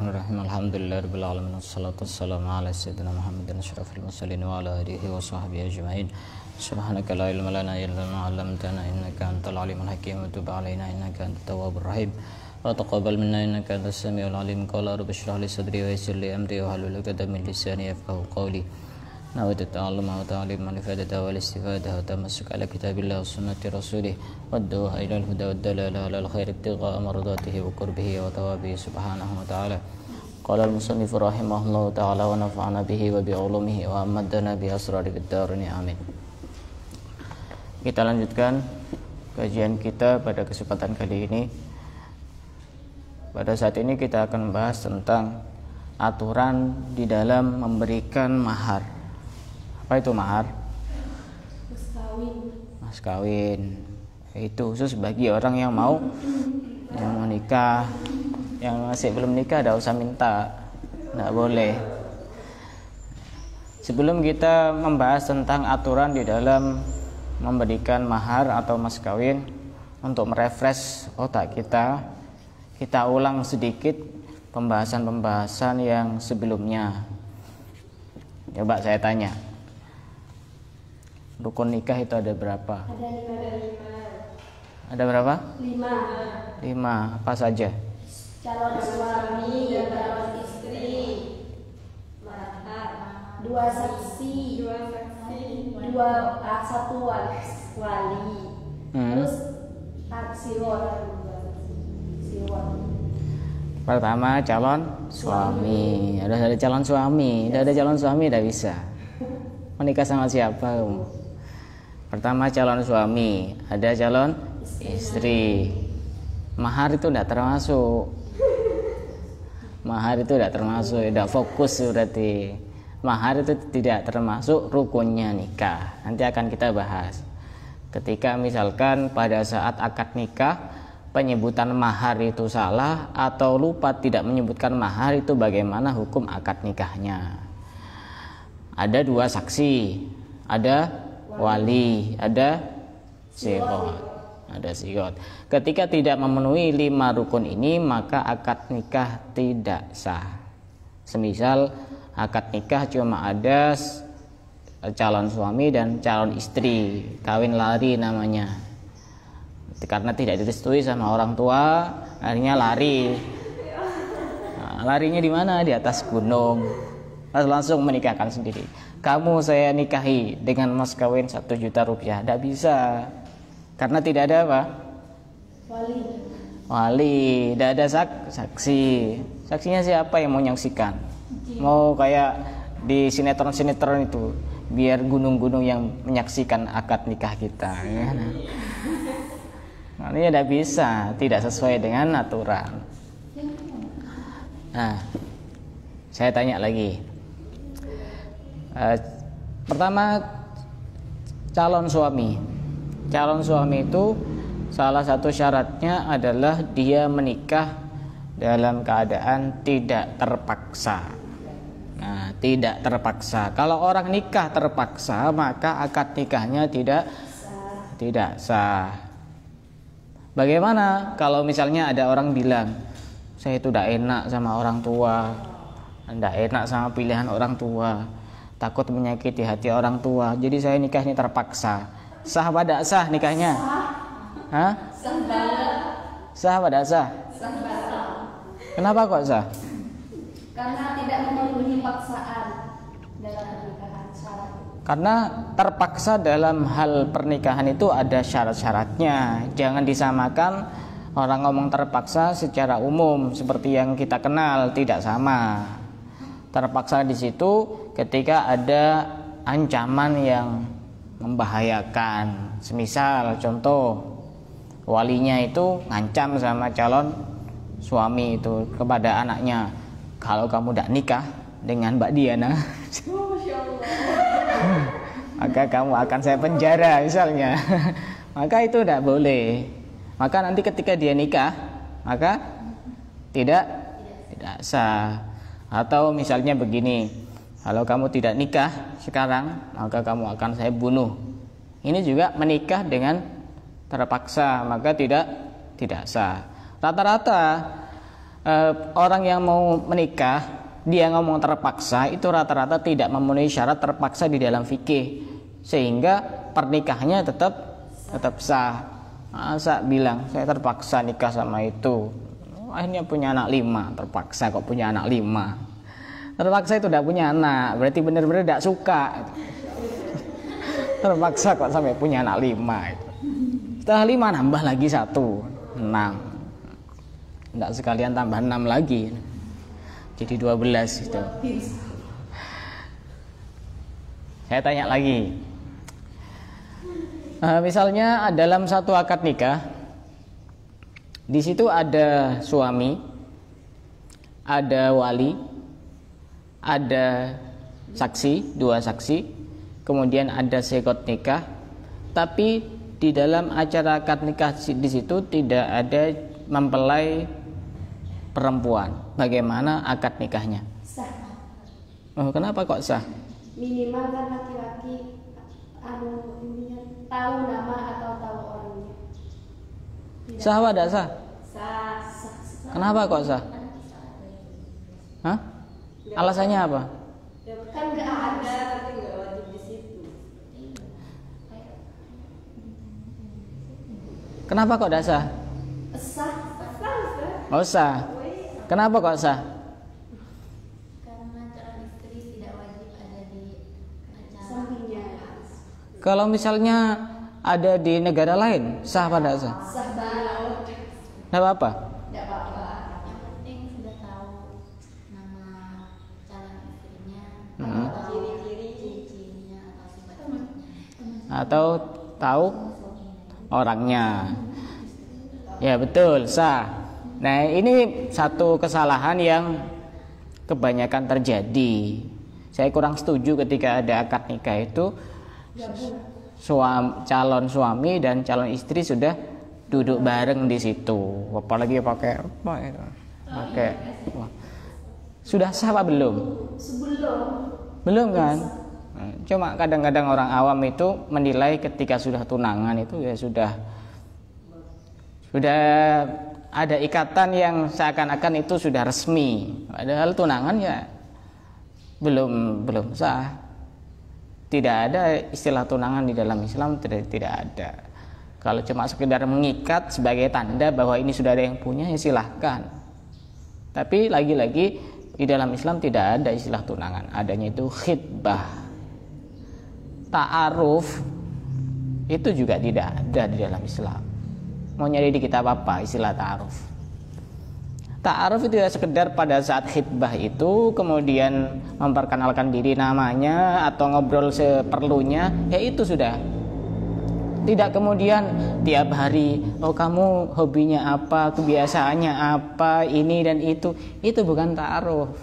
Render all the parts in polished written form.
Bismillahirrahmanirrahim. Alhamdulillahirabbil alamin wassalatu wassalamu ala sayyidina Muhammadin asyrafil mursalin wa ala alihi wa sahbihi ajma'in. Subhanaka la ilma lana illa ma 'allamtana innaka antal alimul hakim wa tub 'alaina innaka antat tawwabur rahim wa taqabbal minna innaka antas samiul alim. Qala rabbi shrah li sadri wa yassir li amri wa hlul 'uqdatam min lisani yafqahu qawli. Nawaitu ta'alluma wa ta'alima li fadata wal istifadah wa tamassuk ala kitabillah wa sunnati rasulih wa du'a ila al-huda wa dalala ala al-khair ibtigha'a mardatihi wa qurbihi wa tawabihi subhanahu wa ta'ala. Qala al-musannif rahimahullahu ta'ala wa nafa'ana bihi wa bi ulumihi wa amadana bi asrari fid darini amin. Kita lanjutkan kajian kita pada kesempatan kali ini. Pada saat ini kita akan membahas tentang aturan di dalam memberikan mahar. Apa itu mahar? Mas kawin. Itu khusus bagi orang yang mau nikah. Yang masih belum nikah tidak usah minta, tidak boleh. Sebelum kita membahas tentang aturan di dalam memberikan mahar atau mas kawin, untuk merefresh otak kita ulang sedikit pembahasan-pembahasan yang sebelumnya. Coba saya tanya, rukun nikah itu ada berapa? Ada berapa? 5. Apa saja? Calon suami, calon istri, mahar, 2 saksi, 1 wali, terus siwon. Pertama calon suami. Ada calon suami. Tidak ada calon suami tidak bisa. Menikah sama siapa kamu? Pertama calon suami, ada calon istri. Mahar itu tidak termasuk. Mahar itu tidak termasuk, tidak fokus berarti. Mahar itu tidak termasuk rukunnya nikah. Nanti akan kita bahas. Ketika misalkan pada saat akad nikah penyebutan mahar itu salah atau lupa tidak menyebutkan mahar, itu bagaimana hukum akad nikahnya. Ada 2 saksi, ada wali, ada sighah. Ada sighah. Ketika tidak memenuhi 5 rukun ini, maka akad nikah tidak sah. Semisal akad nikah cuma ada calon suami dan calon istri, kawin lari namanya. Karena tidak direstui sama orang tua, akhirnya lari. Nah, larinya di mana? Di atas gunung. Langsung menikahkan sendiri. Kamu saya nikahi dengan mas kawin 1 juta rupiah. Tidak bisa. Karena tidak ada apa? Wali. Tidak ada saksi. Saksinya siapa yang mau menyaksikan? Mau kayak di sinetron-sinetron itu, biar gunung-gunung yang menyaksikan akad nikah kita. Nah, ini tidak bisa, tidak sesuai dengan aturan. Nah, saya tanya lagi. Pertama, calon suami. Calon suami itu salah satu syaratnya adalah dia menikah dalam keadaan tidak terpaksa. Nah, tidak terpaksa. Kalau orang nikah terpaksa, maka akad nikahnya tidak sah. Bagaimana kalau misalnya ada orang bilang, saya itu tidak enak sama orang tua, tidak enak sama pilihan orang tua, takut menyakiti hati orang tua, jadi saya nikah ini terpaksa. Sah apa tidak sah nikahnya? Hah? Sah apa tidak sah? Kenapa kok sah? Karena tidak memenuhi paksaan dalam pernikahan syarat. Karena terpaksa dalam hal pernikahan itu ada syarat-syaratnya. Jangan disamakan orang ngomong terpaksa secara umum seperti yang kita kenal, tidak sama. Terpaksa di situ ketika ada ancaman yang membahayakan. Semisal contoh, walinya itu ngancam sama calon suami itu kepada anaknya, kalau kamu tidak nikah dengan Mbak Diana, maka kamu akan saya penjara misalnya. Maka itu tidak boleh. Maka nanti ketika dia nikah, maka tidak sah. Atau misalnya begini, kalau kamu tidak nikah sekarang, maka kamu akan saya bunuh. Ini juga menikah dengan terpaksa, maka tidak sah. Rata-rata orang yang mau menikah dia ngomong terpaksa itu rata-rata tidak memenuhi syarat terpaksa di dalam fikih, sehingga pernikahannya tetap sah. Masa bilang saya terpaksa nikah sama itu, akhirnya punya anak 5, terpaksa kok punya anak 5. Terpaksa itu tidak punya anak, berarti benar-benar tidak suka. Terpaksa kok sampai punya anak 5 itu. Setelah 5 nambah lagi 1, 6. Tidak sekalian tambah 6 lagi, jadi 12 itu. Saya tanya lagi, misalnya dalam satu akad nikah, di situ ada suami, ada wali, ada saksi, 2 saksi, kemudian ada sekot nikah, tapi di dalam acara akad nikah di situ tidak ada mempelai perempuan. Bagaimana akad nikahnya? Sah. Oh, kenapa kok sah? Minimal kan laki-laki tahu nama atau tahu orangnya. Sah apa tidak sah? Sah. Kenapa kok sah? Hah? Alasannya apa? Kan nggak ada, tapi nggak wajib di situ. Kenapa kok tidak sah? Sah. Oh sah. Kenapa kok sah? Karena calon istri tidak wajib ada di acara. Sampingnya. Kalau misalnya ada di negara lain, sah apa tidak sah? Sah banget. Tidak apa-apa. Tidak apa-apa. Yang penting sudah tahu nama calon istrinya, ciri-cirinya atau sifatnya. Atau tahu orangnya. Ya betul, sah. Nah ini satu kesalahan yang kebanyakan terjadi. Saya kurang setuju ketika ada akad nikah itu calon suami dan calon istri sudah duduk bareng di situ. Apalagi pakai apa itu? Pakai. Sudah sah apa belum? Belum kan? Cuma kadang-kadang orang awam itu menilai ketika sudah tunangan itu ya sudah ada ikatan yang seakan-akan itu sudah resmi, padahal tunangan ya belum sah. Tidak ada istilah tunangan di dalam Islam, tidak ada. Kalau cuma sekedar mengikat sebagai tanda bahwa ini sudah ada yang punya ya silahkan. Tapi lagi-lagi di dalam Islam tidak ada istilah tunangan, adanya itu khitbah. Ta'aruf itu juga tidak ada di dalam Islam. Mau nyari di kitab apa istilah ta'aruf? Ta'aruf itu ya sekedar pada saat khitbah itu kemudian memperkenalkan diri namanya atau ngobrol seperlunya, ya itu sudah. Tidak kemudian tiap hari, oh kamu hobinya apa, kebiasaannya apa, ini dan itu bukan ta'aruf.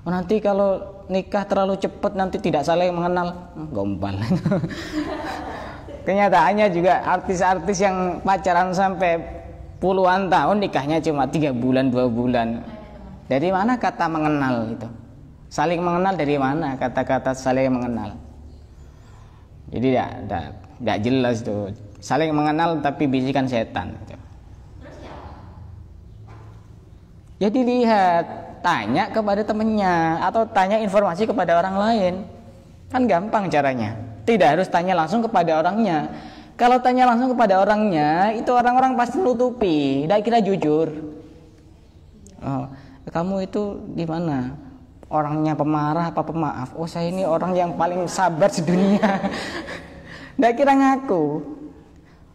Oh nanti kalau nikah terlalu cepat nanti tidak saling mengenal, gombal. Kenyataannya juga artis-artis yang pacaran sampai puluhan tahun nikahnya cuma 3 bulan 2 bulan. Dari mana kata mengenal itu? Saling mengenal dari mana kata-kata saling mengenal? Jadi tidak jelas tuh. Saling mengenal tapi bisikan setan gitu. Jadi lihat, tanya kepada temannya atau tanya informasi kepada orang lain. Kan gampang caranya. Tidak harus tanya langsung kepada orangnya. Kalau tanya langsung kepada orangnya, itu orang-orang pasti nutupi, tidak kira jujur. Oh, kamu itu di mana? Orangnya pemarah apa pemaaf? Oh, saya ini orang yang paling sabar sedunia. Tidak kira ngaku.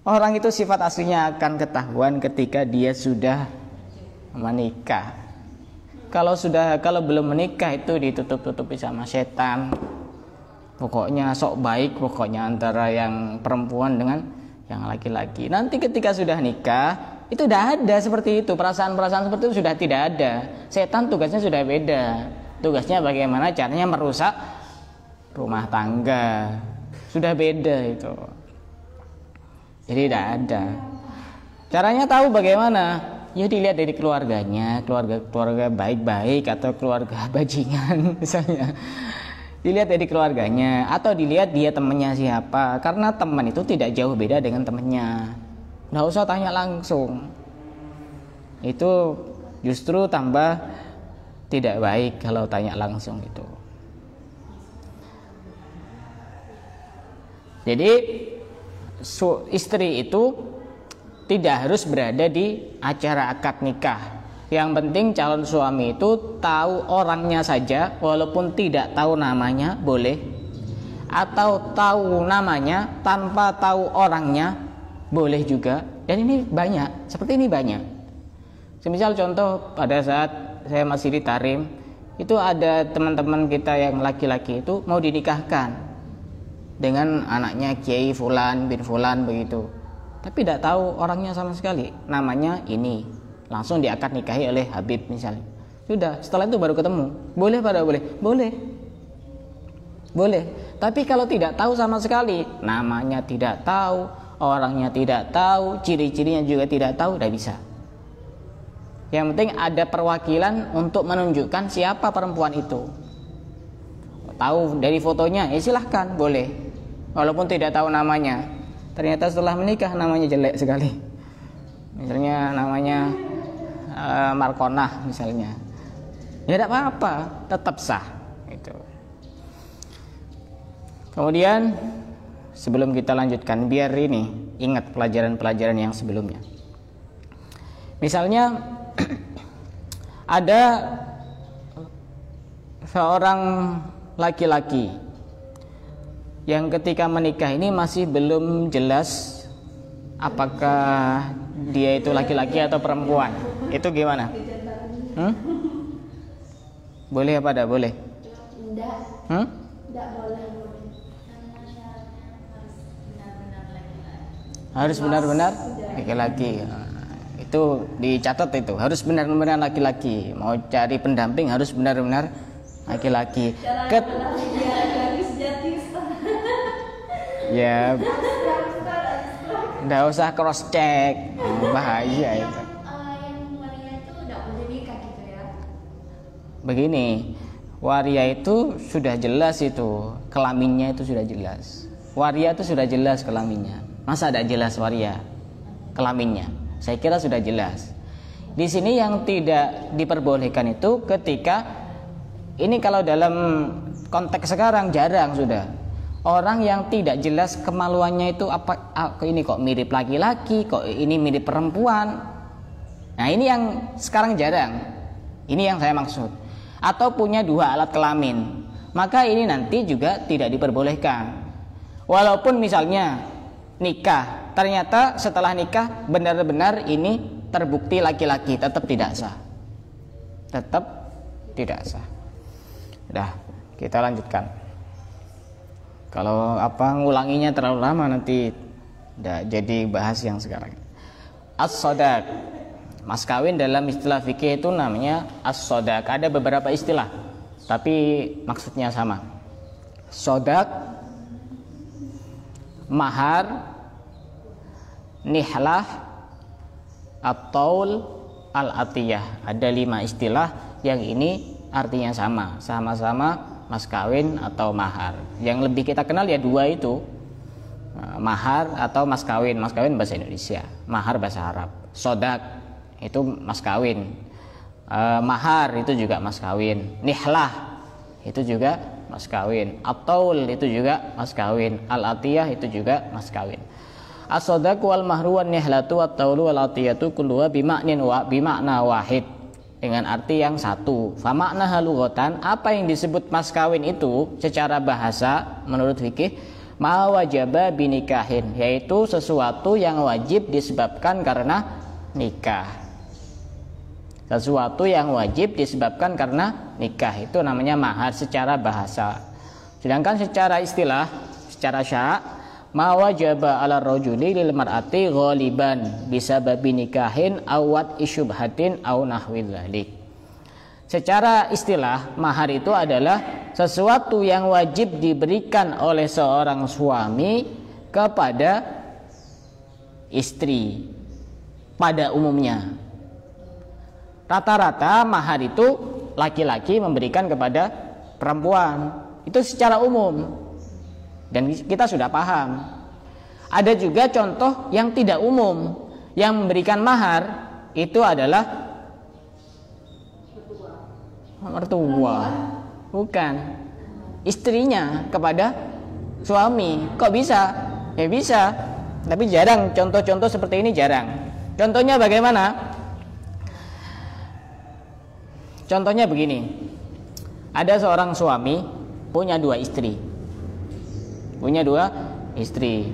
Orang itu sifat aslinya akan ketahuan ketika dia sudah menikah. Kalau belum menikah itu ditutup-tutupi sama setan. Pokoknya sok baik, pokoknya antara yang perempuan dengan yang laki-laki. Nanti ketika sudah nikah, itu sudah ada seperti itu. Perasaan-perasaan seperti itu sudah tidak ada. Setan tugasnya sudah beda. Tugasnya bagaimana caranya merusak rumah tangga. Sudah beda itu. Jadi tidak ada. Caranya tahu bagaimana? Ya dilihat dari keluarganya, keluarga baik-baik atau keluarga bajingan misalnya. Dilihat dari keluarganya atau dilihat dia temannya siapa, karena teman itu tidak jauh beda dengan temannya. Nggak usah tanya langsung. Itu Justru tambah tidak baik kalau tanya langsung itu. Jadi istri itu tidak harus berada di acara akad nikah. Yang penting calon suami itu tahu orangnya saja, walaupun tidak tahu namanya boleh, atau tahu namanya tanpa tahu orangnya boleh juga. Dan ini banyak, seperti ini banyak. Semisal contoh pada saat saya masih di Tarim, itu ada teman-teman kita yang laki-laki itu mau dinikahkan dengan anaknya Kiai Fulan bin Fulan begitu, tapi tidak tahu orangnya sama sekali, namanya ini, langsung diakad nikahi oleh Habib misalnya. Sudah, setelah itu baru ketemu, boleh pada boleh. Tapi kalau tidak tahu sama sekali, namanya tidak tahu, orangnya tidak tahu, ciri-cirinya juga tidak tahu, tidak bisa. Yang penting ada perwakilan untuk menunjukkan siapa perempuan itu. Tahu dari fotonya, ya silahkan, boleh. Walaupun tidak tahu namanya. Ternyata setelah menikah namanya jelek sekali. Misalnya namanya Markonah misalnya. Ya tidak apa-apa, tetap sah. Itu. Kemudian sebelum kita lanjutkan, biar ini ingat pelajaran-pelajaran yang sebelumnya. Misalnya ada seorang laki-laki yang ketika menikah ini masih belum jelas apakah dia itu laki-laki atau perempuan. Itu gimana? Boleh apa tidak boleh? Tidak boleh. Harus benar-benar laki-laki. Itu dicatat, itu harus benar-benar laki-laki. Mau cari pendamping harus benar-benar laki-laki. Ya, nggak usah cross check, bahaya itu. Yang waria itu tidak boleh nikah gitu ya? Begini, waria itu sudah jelas, itu kelaminnya itu sudah jelas. Waria itu sudah jelas kelaminnya. Masa tidak jelas waria kelaminnya? Saya kira sudah jelas. Di sini yang tidak diperbolehkan itu ketika ini, kalau dalam konteks sekarang jarang sudah. Orang yang tidak jelas kemaluannya itu apa, ini kok mirip laki-laki, kok ini mirip perempuan. Nah ini yang sekarang jarang. Ini yang saya maksud. Atau punya dua alat kelamin, maka ini nanti juga tidak diperbolehkan. Walaupun misalnya nikah, ternyata setelah nikah benar-benar ini terbukti laki-laki, tetap tidak sah. Tetap tidak sah. Udah, kita lanjutkan. Kalau ngulanginya terlalu lama nanti tidak jadi bahas yang sekarang. As-sodaq, mas kawin dalam istilah fikih itu namanya as-sodaq. Ada beberapa istilah, tapi maksudnya sama. Sodaq, mahar, nihlah, at-taul, al-atiyah. Ada 5 istilah yang ini artinya sama, sama-sama mas kawin atau mahar. Yang lebih kita kenal ya 2 itu, mahar atau mas kawin. Mas kawin bahasa Indonesia, mahar bahasa Arab. Sodak itu mas kawin, mahar itu juga mas kawin, nihlah itu juga mas kawin, at-taul itu juga mas kawin, al-atiyah itu juga mas kawin. As-sodaq wal mahru wan nihlatu wat taulu wal atiyatu kulluha bimakna wahid, dengan arti yang satu. Famakna halughatan, apa yang disebut mas kawin itu secara bahasa menurut fikih, ma wajaba binikahin, yaitu sesuatu yang wajib disebabkan karena nikah. Sesuatu yang wajib disebabkan karena nikah itu namanya mahar secara bahasa. Sedangkan secara istilah, secara syara', ma wajaba ala rajuli lil mar'ati ghaliban bisababi nikahin awat isyubhatin aw nahwi dzalik. Secara istilah, mahar itu adalah sesuatu yang wajib diberikan oleh seorang suami kepada istri pada umumnya. Rata-rata mahar itu laki-laki memberikan kepada perempuan, itu secara umum. Dan kita sudah paham. Ada juga contoh yang tidak umum. Yang memberikan mahar itu adalah mertua. Bukan. Istrinya kepada suami. Kok bisa? Ya bisa. Tapi jarang, contoh-contoh seperti ini jarang. Contohnya bagaimana? Contohnya begini. Ada seorang suami punya 2 istri. Punya 2 istri.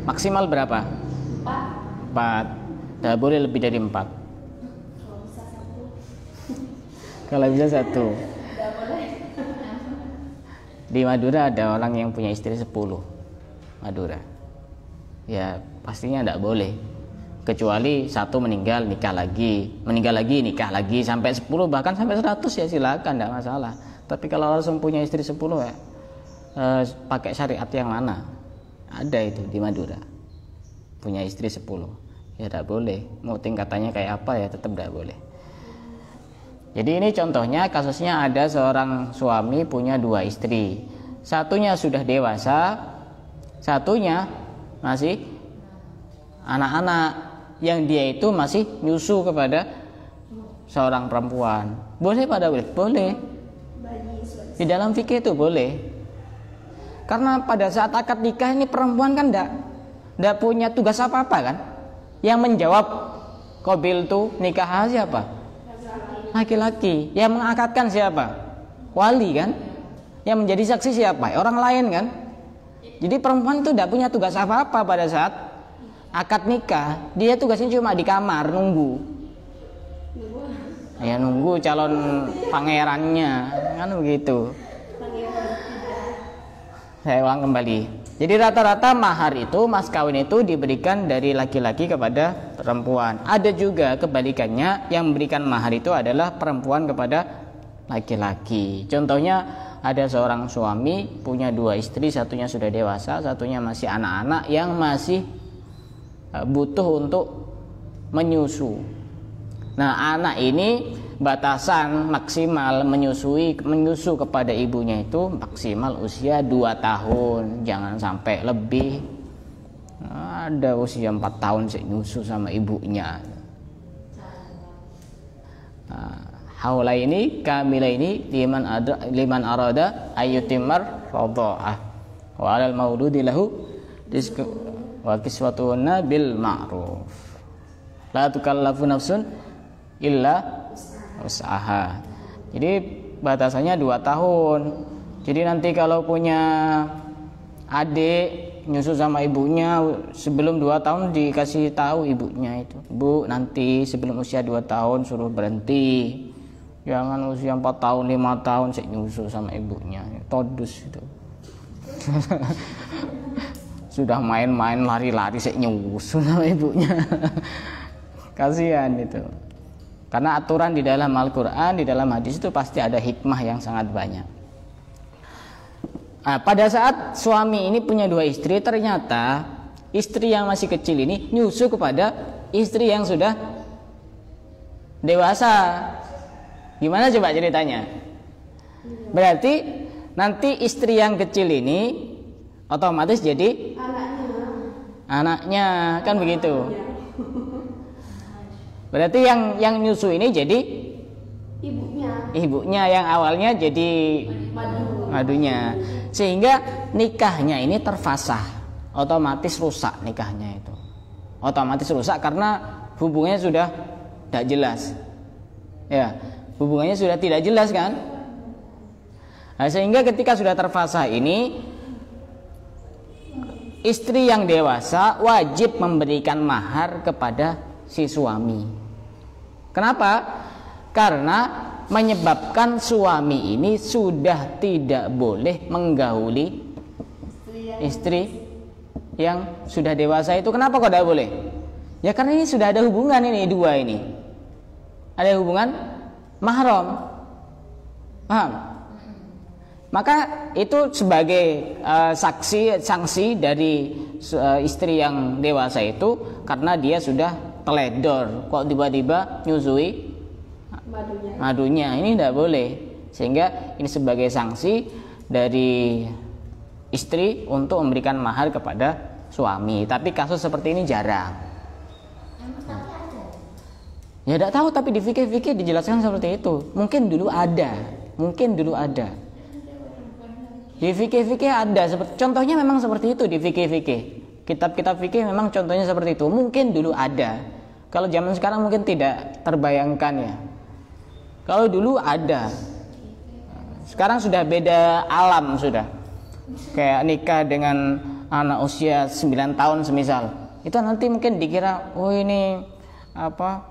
Maksimal berapa? 4. Tidak boleh lebih dari 4. Kalau bisa 1. Di Madura ada orang yang punya istri 10. Madura. Ya pastinya tidak boleh. Kecuali 1 meninggal, nikah lagi, nikah lagi, sampai 10 bahkan sampai 100 ya silakan, tidak masalah. Tapi kalau langsung punya istri 10 ya pakai syariat yang mana? Ada itu di Madura. Punya istri 10. Ya tidak boleh. Mau tingkatannya kayak apa ya tetap tidak boleh. Jadi ini contohnya, kasusnya ada seorang suami punya 2 istri. Satunya sudah dewasa, satunya masih anak-anak, yang dia itu masih nyusu kepada seorang perempuan. Boleh pada boleh? Boleh. Di dalam fikih itu boleh. Karena pada saat akad nikah ini perempuan kan enggak punya tugas apa-apa kan? Yang menjawab qabil tu nikah siapa? Laki-laki. Yang mengakadkan siapa? Wali kan? Yang menjadi saksi siapa? Orang lain kan? Jadi perempuan itu enggak punya tugas apa-apa pada saat akad nikah. Dia tugasnya cuma di kamar nunggu. Ya nunggu calon pangerannya kan begitu. Saya ulang kembali. Jadi rata-rata mahar itu, mas kawin itu diberikan dari laki-laki kepada perempuan. Ada juga kebalikannya, yang memberikan mahar itu adalah perempuan kepada laki-laki. Contohnya ada seorang suami punya 2 istri, satunya sudah dewasa, satunya masih anak-anak yang masih butuh untuk menyusu. Nah, anak ini batasan maksimal menyusu kepada ibunya itu maksimal usia 2 tahun, jangan sampai lebih. Ada usia 4 tahun sih nyusu sama ibunya. Haula ini kamila ini liman arada ayyutimar radha'ah wa 'alal mauludi lahu rizqu wa kiswatuhunna bil ma'ruf la tukallafu nafsun illa usaha. Jadi batasannya 2 tahun. Jadi nanti kalau punya adik nyusu sama ibunya sebelum 2 tahun dikasih tahu ibunya itu, Bu, nanti sebelum usia 2 tahun suruh berhenti. Jangan usia 4 tahun 5 tahun saya nyusu sama ibunya. Todus itu. Sudah main-main lari-lari saya nyusu sama ibunya. Kasihan itu. Karena aturan di dalam Al-Quran, di dalam hadis itu pasti ada hikmah yang sangat banyak. Nah, pada saat suami ini punya 2 istri, ternyata istri yang masih kecil ini nyusu kepada istri yang sudah dewasa. Gimana coba ceritanya? Berarti nanti istri yang kecil ini otomatis jadi anaknya, kan begitu. Berarti yang nyusu ini jadi ibunya yang awalnya jadi madunya. Sehingga nikahnya ini terfasah, otomatis rusak nikahnya itu. Otomatis rusak karena hubungannya sudah tidak jelas. Ya, hubungannya sudah tidak jelas kan? Nah, sehingga ketika sudah terfasah ini, istri yang dewasa wajib memberikan mahar kepada si suami. Kenapa? Karena menyebabkan suami ini sudah tidak boleh menggauli istri yang sudah dewasa itu. Kenapa kok tidak boleh? Ya karena ini sudah ada hubungan ini, 2 ini. Ada hubungan mahram. Paham? Maka itu sebagai sanksi dari istri yang dewasa itu, karena dia sudah teledor, kok tiba-tiba nyusui madunya. Ini tidak boleh. Sehingga ini sebagai sanksi dari istri untuk memberikan mahar kepada suami. Tapi kasus seperti ini jarang. Ya tidak tahu, tapi di fikih-fikih dijelaskan seperti itu. Mungkin dulu ada. Di fikih-fikih ada. Contohnya memang seperti itu di fikih-fikih. Kitab-kitab fikih memang contohnya seperti itu. Mungkin dulu ada. Kalau zaman sekarang mungkin tidak terbayangkan ya. Kalau dulu ada. Sekarang sudah beda alam sudah. Kayak nikah dengan anak usia 9 tahun semisal. Itu nanti mungkin dikira, oh ini apa?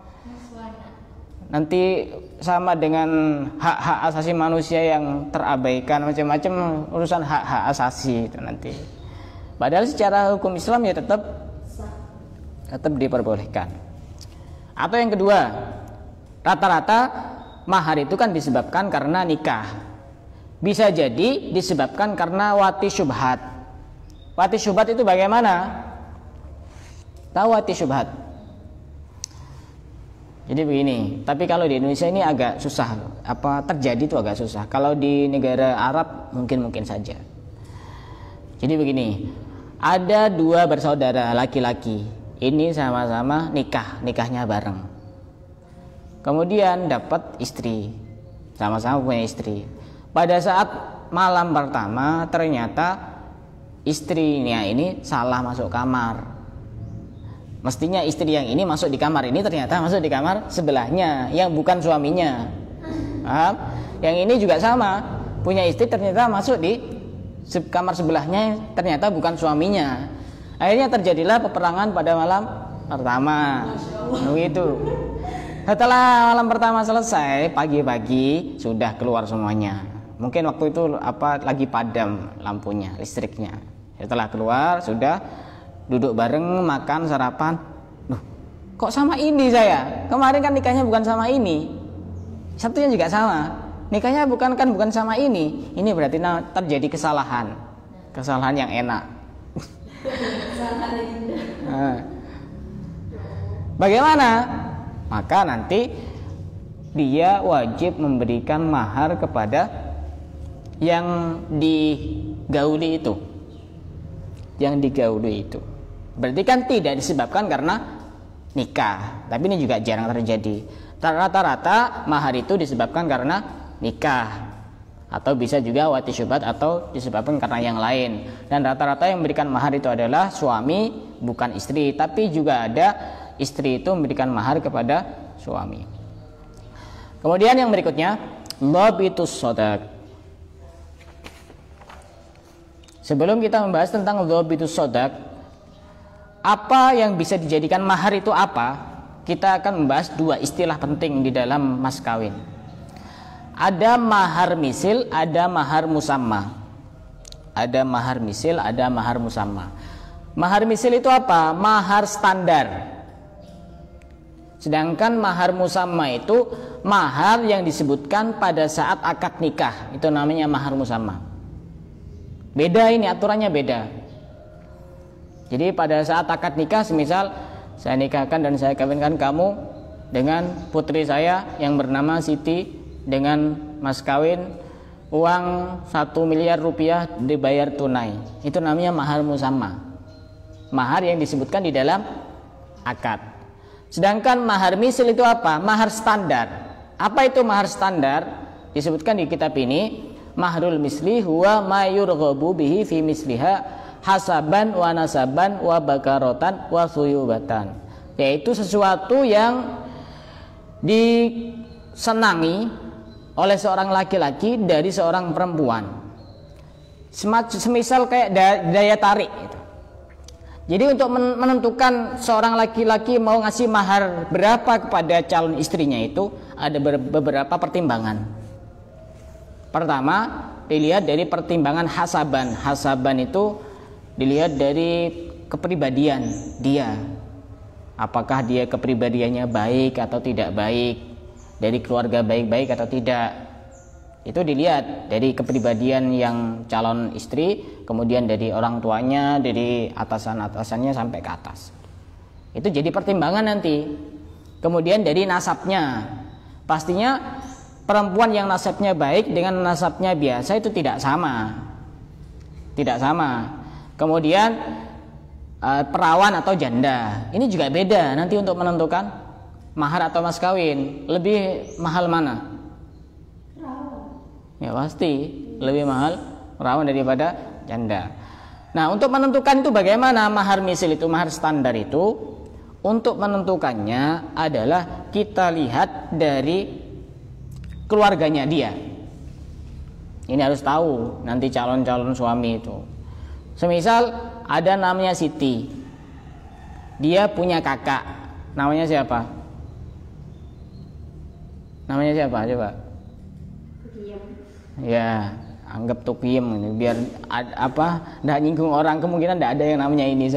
Nanti sama dengan hak-hak asasi manusia yang terabaikan, macam-macam urusan hak-hak asasi itu nanti. Padahal secara hukum Islam ya tetap diperbolehkan. Atau yang kedua, rata-rata mahar itu kan disebabkan karena nikah. Bisa jadi disebabkan karena wati syubhat. Wati syubhat itu bagaimana? Tahu wati syubhat? Jadi begini, tapi kalau di Indonesia ini agak susah, terjadi itu agak susah. Kalau di negara Arab mungkin saja. Jadi begini, ada 2 bersaudara laki-laki, ini sama-sama nikahnya bareng. Kemudian dapat istri, sama-sama punya istri. Pada saat malam pertama ternyata istrinya ini salah masuk kamar. Mestinya istri yang ini masuk di kamar ini, ternyata masuk di kamar sebelahnya yang bukan suaminya. Yang ini juga sama, punya istri ternyata masuk di kamar sebelahnya, ternyata bukan suaminya. Akhirnya terjadilah peperangan pada malam pertama. Begitu. Setelah malam pertama selesai, pagi-pagi sudah keluar semuanya. Mungkin waktu itu lagi padam lampunya, listriknya. Setelah keluar sudah duduk bareng, makan, sarapan. Loh, kok sama ini saya? Kemarin kan nikahnya bukan sama ini. Satunya juga sama. Nikahnya bukan sama ini. Ini berarti terjadi kesalahan. Kesalahan yang enak. Bagaimana? Maka nanti dia wajib memberikan mahar kepada yang digauli itu. Berarti kan tidak disebabkan karena nikah. Tapi ini juga jarang terjadi. Rata-rata mahar itu disebabkan karena nikah, atau bisa juga wati syubhat, atau disebabkan karena yang lain. Dan rata-rata yang memberikan mahar itu adalah suami, bukan istri. Tapi juga ada istri itu memberikan mahar kepada suami. Kemudian yang berikutnya, dhabitus shadaq. Sebelum kita membahas tentang dhabitus shadaq, apa yang bisa dijadikan mahar itu apa? Kita akan membahas 2 istilah penting di dalam mas kawin. Ada mahar misil, ada mahar musamma. Mahar misil itu apa? Mahar standar. Sedangkan mahar musamma itu mahar yang disebutkan pada saat akad nikah. Itu namanya mahar musamma. Beda ini, aturannya beda. Jadi pada saat akad nikah, semisal saya nikahkan dan saya kawinkan kamu dengan putri saya yang bernama Siti, dengan mas kawin uang 1 miliar rupiah dibayar tunai. Itu namanya mahar musamma. Mahar yang disebutkan di dalam akad. Sedangkan mahar misil itu apa? Mahar standar. Apa itu mahar standar? Disebutkan di kitab ini, mahrul misli huwa ma yurghabu bihi fi misliha hasaban wa nasaban wa bakarotan wa suyubatan. Yaitu sesuatu yang disenangi oleh seorang laki-laki dari seorang perempuan. Semisal kayak daya tarik gitu. Jadi untuk menentukan seorang laki-laki mau ngasih mahar berapa kepada calon istrinya itu ada beberapa pertimbangan. Pertama, dilihat dari pertimbangan hasaban. Hasaban itu dilihat dari kepribadian dia. Apakah dia kepribadiannya baik atau tidak baik, dari keluarga baik-baik atau tidak. Itu dilihat dari kepribadian yang calon istri, kemudian dari orang tuanya, dari atasan-atasannya sampai ke atas. Itu jadi pertimbangan nanti. Kemudian dari nasabnya. Pastinya perempuan yang nasabnya baik dengan nasabnya biasa itu tidak sama. Kemudian perawan atau janda, ini juga beda nanti untuk menentukan mahar atau mas kawin, lebih mahal mana? Ya pasti lebih mahal perawan daripada janda. Nah, untuk menentukan itu bagaimana mahar misil itu, mahar standar itu, untuk menentukannya adalah kita lihat dari keluarganya dia. Ini harus tahu nanti calon-calon suami itu. Semisal ada namanya Siti, dia punya kakak, namanya siapa? Namanya siapa? Coba. Ya, anggap Tukiem ini biar nggak nyinggung orang, kemungkinan nggak ada yang namanya ini.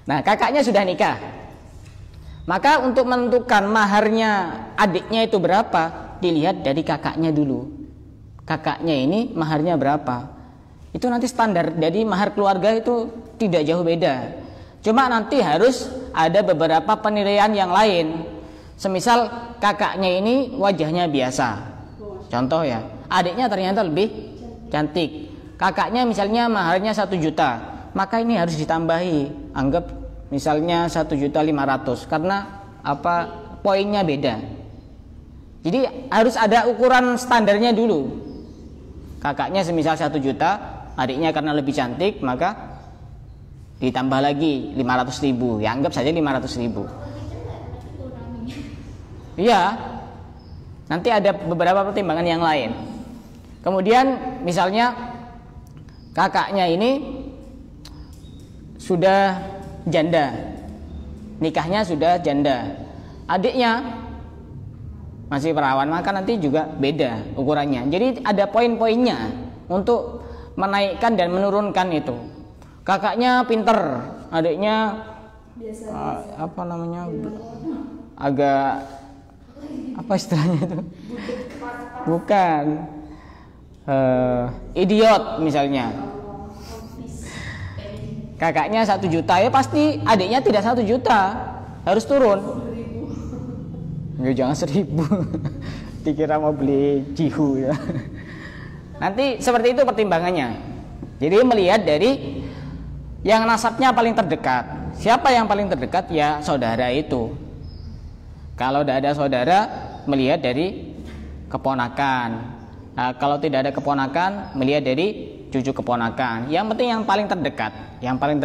Nah, kakaknya sudah nikah, maka untuk menentukan maharnya adiknya itu berapa, dilihat dari kakaknya dulu. Kakaknya ini maharnya berapa, itu nanti standar. Jadi mahar keluarga itu tidak jauh beda, cuma nanti harus ada beberapa penilaian yang lain. Semisal kakaknya ini wajahnya biasa, contoh ya, adiknya ternyata lebih cantik, kakaknya misalnya maharnya 1 juta, maka ini harus ditambahi, anggap misalnya 1.500.000 karena poinnya beda. Jadi harus ada ukuran standarnya dulu. Kakaknya semisal 1 juta, adiknya karena lebih cantik maka ditambah lagi 500.000, ya anggap saja 500.000. Iya, nanti ada beberapa pertimbangan yang lain. Kemudian misalnya kakaknya ini sudah janda, nikahnya sudah janda, adiknya masih perawan, maka nanti juga beda ukurannya. Jadi ada poin-poinnya untuk menaikkan dan menurunkan itu. Kakaknya pinter, adiknya agak apa istilahnya itu? Bukan idiot misalnya. Kakaknya 1 juta, ya pasti adiknya tidak 1 juta, harus turun. Ya, jangan 1.000. Dikira mau beli jihu ya. Nanti seperti itu pertimbangannya. Jadi melihat dari yang nasabnya paling terdekat. Siapa yang paling terdekat? Ya saudara itu. Kalau tidak ada saudara, melihat dari keponakan. Nah, kalau tidak ada keponakan, melihat dari cucu keponakan. Yang penting yang paling terdekat, yang paling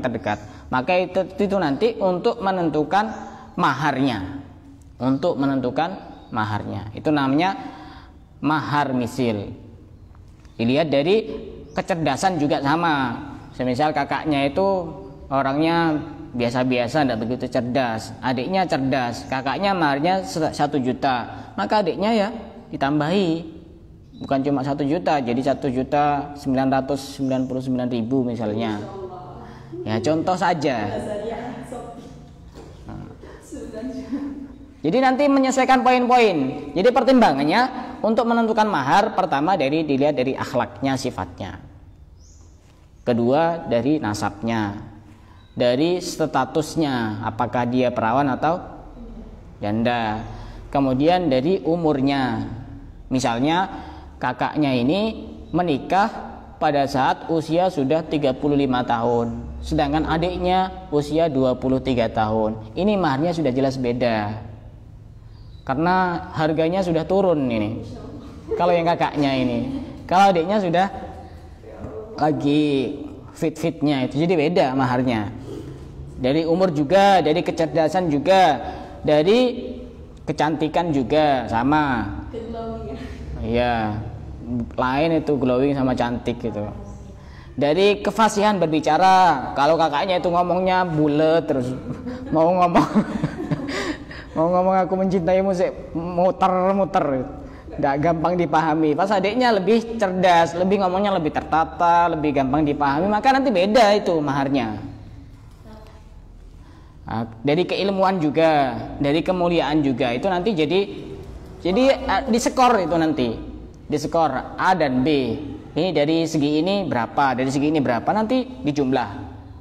terdekat. Maka itu nanti untuk menentukan maharnya. Untuk menentukan maharnya. Itu namanya mahar misil. Dilihat dari kecerdasan juga sama. Semisal kakaknya itu orangnya biasa-biasa, tidak begitu cerdas, adiknya cerdas, kakaknya maharnya 1 juta, maka adiknya ya ditambahi, bukan cuma 1 juta, jadi 1.999.000 misalnya. Ya contoh saja. Jadi nanti menyesuaikan poin-poin. Jadi pertimbangannya untuk menentukan mahar, pertama dilihat dari akhlaknya, sifatnya. Kedua dari nasabnya, dari statusnya, apakah dia perawan atau janda. Kemudian dari umurnya, misalnya kakaknya ini menikah pada saat usia sudah 35 tahun, sedangkan adiknya usia 23 tahun. Ini maharnya sudah jelas beda, karena harganya sudah turun ini. Kalau yang kakaknya ini, kalau adiknya sudah lagi fit-fitnya itu, jadi beda maharnya. Dari umur juga, dari kecerdasan juga, dari kecantikan juga sama. Iya, lain itu glowing sama cantik gitu. Dari kefasihan berbicara, kalau kakaknya itu ngomongnya bulet terus, mau ngomong aku mencintaimu sih muter-muter, nggak gampang dipahami. Pas adiknya lebih cerdas, lebih ngomongnya lebih tertata, lebih gampang dipahami, maka nanti beda itu maharnya. Nah, dari keilmuan juga, dari kemuliaan juga, itu nanti jadi diskor itu nanti, diskor A dan B. Ini dari segi ini berapa, dari segi ini berapa, nanti dijumlah,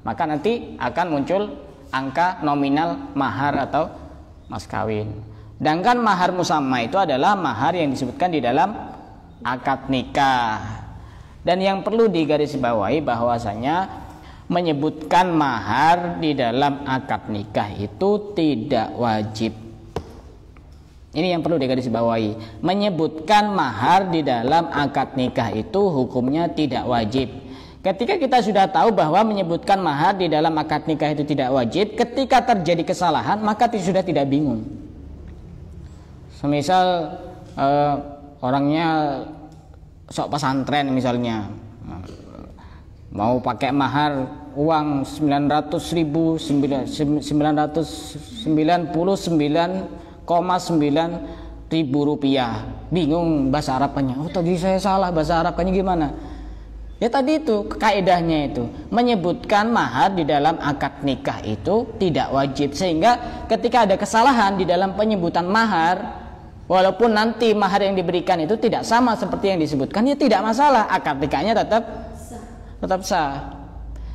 maka nanti akan muncul angka nominal mahar atau mas kawin. Sedangkan mahar musamma itu adalah mahar yang disebutkan di dalam akad nikah. Dan yang perlu digarisbawahi bahwasanya menyebutkan mahar di dalam akad nikah itu tidak wajib. Ini yang perlu digarisbawahi. Menyebutkan mahar di dalam akad nikah itu hukumnya tidak wajib. Ketika kita sudah tahu bahwa menyebutkan mahar di dalam akad nikah itu tidak wajib, ketika terjadi kesalahan maka sudah tidak bingung. Semisal orangnya sok pesantren misalnya, mau pakai mahar uang 999,9 ribu rupiah, bingung bahasa Arabnya. Oh tadi saya salah bahasa Arabnya gimana? Ya tadi itu kaidahnya itu menyebutkan mahar di dalam akad nikah itu tidak wajib, sehingga ketika ada kesalahan di dalam penyebutan mahar, walaupun nanti mahar yang diberikan itu tidak sama seperti yang disebutkan, ya tidak masalah, akad nikahnya tetap sah.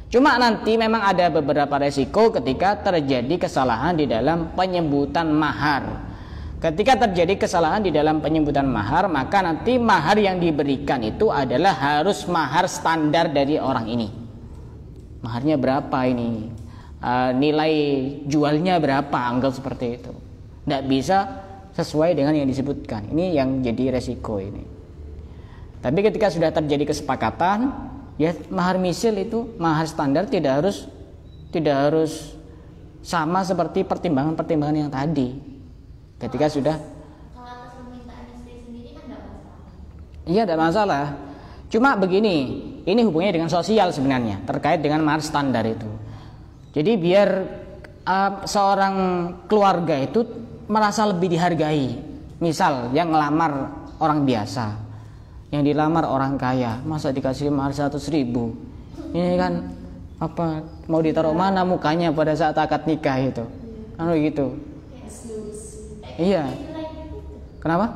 Cuma nanti memang ada beberapa resiko ketika terjadi kesalahan di dalam penyebutan mahar. Ketika terjadi kesalahan di dalam penyebutan mahar, maka nanti mahar yang diberikan itu adalah harus mahar standar dari orang ini. Maharnya berapa ini? Nilai jualnya berapa? Anggap seperti itu. Tidak bisa sesuai dengan yang disebutkan. Ini yang jadi resiko ini. Tapi ketika sudah terjadi kesepakatan, ya mahar misil itu mahar standar tidak harus sama seperti pertimbangan-pertimbangan yang tadi. Ketika sudah, kalau atas permintaan istri sendiri kan nggak masalah. iya tidak masalah. Cuma begini, ini hubungannya dengan sosial sebenarnya terkait dengan mahar standar itu. Jadi biar seorang keluarga itu merasa lebih dihargai. Misal yang ngelamar orang biasa, yang dilamar orang kaya, masa dikasih mahar 100.000? Ini kan apa, mau ditaruh mana mukanya pada saat akad nikah itu? Kan begitu. Iya. Kenapa?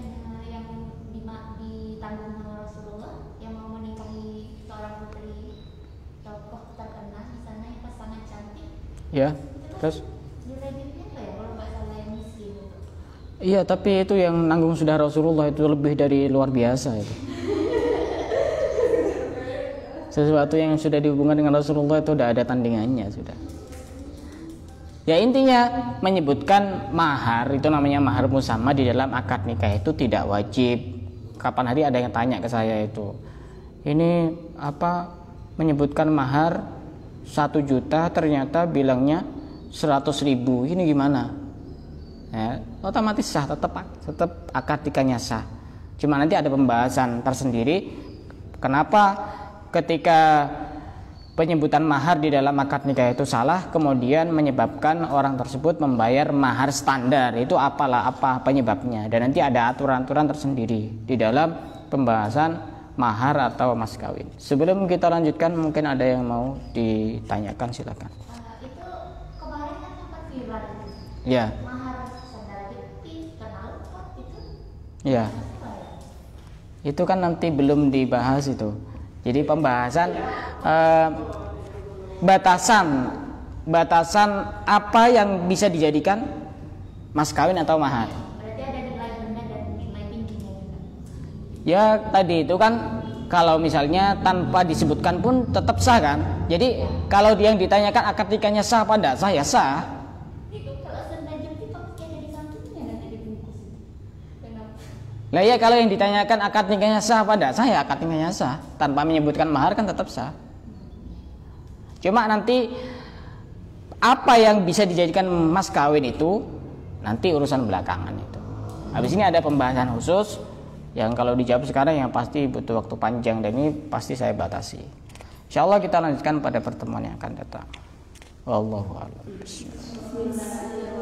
Yang ditanggung sama Rasulullah yang mau menikahi seorang putri tokoh terkenal di sana yang pasangan cantik. Ya. Terus? Direvitnya nggak ya kalau nggak salah yang miskin itu? Iya, tapi itu yang nanggung sudah Rasulullah itu lebih dari luar biasa itu. Sesuatu yang sudah dihubungkan dengan Rasulullah itu udah ada tandingannya sudah. Ya intinya menyebutkan mahar itu namanya mahar musamma di dalam akad nikah itu tidak wajib. Kapan hari ada yang tanya ke saya itu, ini apa menyebutkan mahar 1 juta ternyata bilangnya 100.000, ini gimana? Ya, otomatis sah, tetap akad nikahnya sah. Cuma nanti ada pembahasan tersendiri kenapa ketika penyebutan mahar di dalam akad nikah itu salah, kemudian menyebabkan orang tersebut membayar mahar standar, itu apa penyebabnya, dan nanti ada aturan-aturan tersendiri di dalam pembahasan mahar atau mas kawin. Sebelum kita lanjutkan, mungkin ada yang mau ditanyakan, silakan. Itu kemarin kan sempat viral. Ya. Mahar standar itu kenal kok itu? Ya. Itu kan nanti belum dibahas itu. Jadi pembahasan batasan apa yang bisa dijadikan mas kawin atau mahar. Berarti ada nilai rendah dan nilai tingginya juga. Ya tadi itu kan kalau misalnya tanpa disebutkan pun tetap sah kan. Jadi kalau dia yang ditanyakan akad nikahnya sah apa enggak sah, ya sah. Itu kalau senda jepit pakai jadi santunnya nanti dibungkus. Kenapa? Lah ya kalau yang ditanyakan akad nikahnya sah apa enggak sah, ya akad nikahnya sah. Tanpa menyebutkan mahar kan tetap sah. Cuma nanti apa yang bisa dijadikan mas kawin itu nanti urusan belakangan itu. Habis ini ada pembahasan khusus yang kalau dijawab sekarang yang pasti butuh waktu panjang, dan ini pasti saya batasi. Insyaallah kita lanjutkan pada pertemuan yang akan datang. Wallahu a'lam. Bismillah.